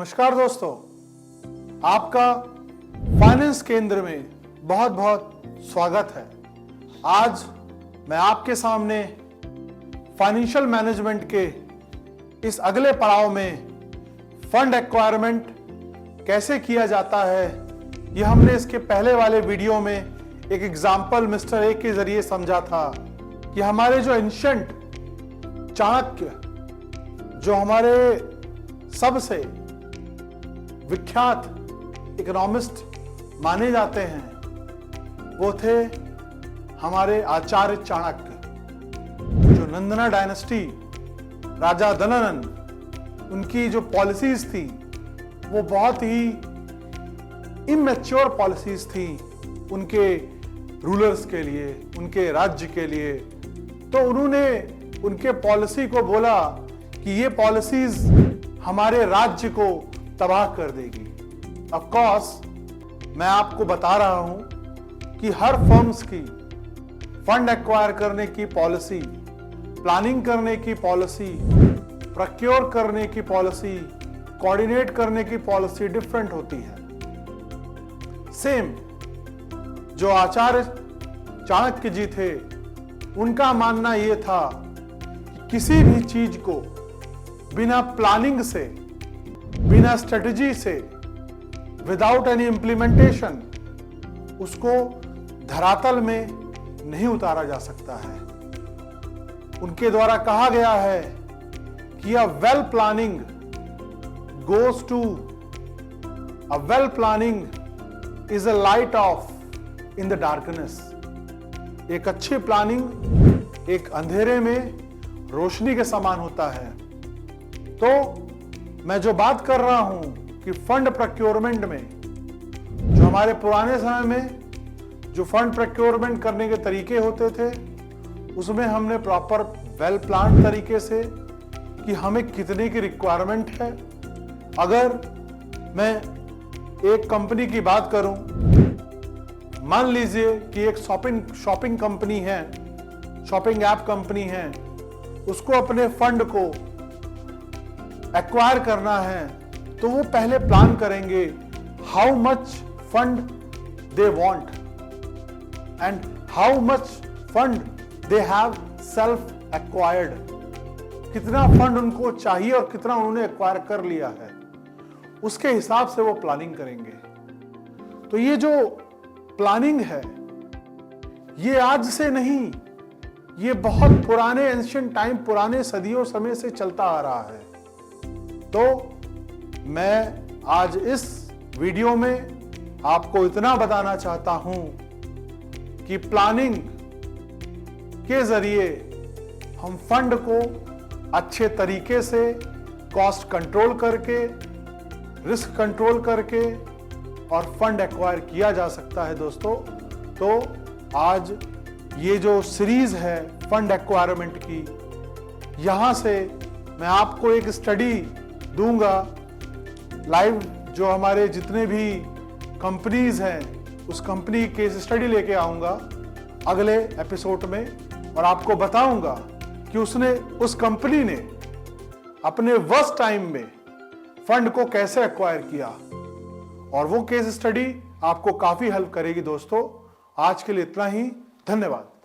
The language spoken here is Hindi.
नमस्कार दोस्तों, आपका फाइनेंस केंद्र में बहुत बहुत स्वागत है। आज मैं आपके सामने फाइनेंशियल मैनेजमेंट के इस अगले पड़ाव में फंड एक्वायरमेंट कैसे किया जाता है, यह हमने इसके पहले वाले वीडियो में एक एग्जाम्पल मिस्टर ए के जरिए समझा था कि हमारे जो एंशिएंट चाणक्य, जो हमारे सबसे विख्यात इकोनॉमिस्ट माने जाते हैं, वो थे हमारे आचार्य चाणक्य। जो नंदना डायनेस्टी, राजा दननन, उनकी जो पॉलिसीज थी वो बहुत ही इमैच्योर पॉलिसीज थी उनके रूलर्स के लिए, उनके राज्य के लिए। तो उन्होंने उनके पॉलिसी को बोला कि ये पॉलिसीज हमारे राज्य को तबाह कर देगी। ऑफ कोर्स मैं आपको बता रहा हूं कि हर फर्म्स की फंड एक्वायर करने की पॉलिसी, प्लानिंग करने की पॉलिसी, प्रोक्योर करने की पॉलिसी, कोऑर्डिनेट करने की पॉलिसी डिफरेंट होती है। सेम जो आचार्य चाणक्य जी थे, उनका मानना यह था कि किसी भी चीज को बिना प्लानिंग से, बिना स्ट्रेटजी से, विदाउट एनी इम्प्लीमेंटेशन, उसको धरातल में नहीं उतारा जा सकता है। उनके द्वारा कहा गया है कि a well planning goes to a well planning is a light of in the darkness. एक अच्छी प्लानिंग एक अंधेरे में रोशनी के समान होता है। तो मैं जो बात कर रहा हूं कि फंड प्रोक्योरमेंट में, जो हमारे पुराने समय में जो फंड प्रोक्योरमेंट करने के तरीके होते थे, उसमें हमने प्रॉपर वेल प्लान तरीके से कि हमें कितने की रिक्वायरमेंट है। अगर मैं एक कंपनी की बात करूं, मान लीजिए कि एक शॉपिंग कंपनी है, शॉपिंग ऐप कंपनी है, उसको अपने फंड को एक्वायर करना है, तो वो पहले प्लान करेंगे how much fund they want and how much fund they have self acquired. कितना फंड उनको चाहिए और कितना उन्होंने एक्वायर कर लिया है, उसके हिसाब से वो प्लानिंग करेंगे। तो ये जो प्लानिंग है, ये आज से नहीं, ये बहुत पुराने एंशिएंट टाइम, पुराने सदियों समय से चलता आ रहा है। तो मैं आज इस वीडियो में आपको इतना बताना चाहता हूं कि प्लानिंग के जरिए हम फंड को अच्छे तरीके से कॉस्ट कंट्रोल करके, रिस्क कंट्रोल करके और फंड एक्वायर किया जा सकता है दोस्तों। तो आज ये जो सीरीज है फंड एक्वायरमेंट की, यहां से मैं आपको एक स्टडी दूंगा लाइव, जो हमारे जितने भी कंपनीज हैं उस कंपनी केस स्टडी लेके आऊंगा अगले एपिसोड में, और आपको बताऊंगा कि उस कंपनी ने अपने वर्स्ट टाइम में फंड को कैसे एक्वायर किया, और वो केस स्टडी आपको काफी हेल्प करेगी दोस्तों। आज के लिए इतना ही, धन्यवाद।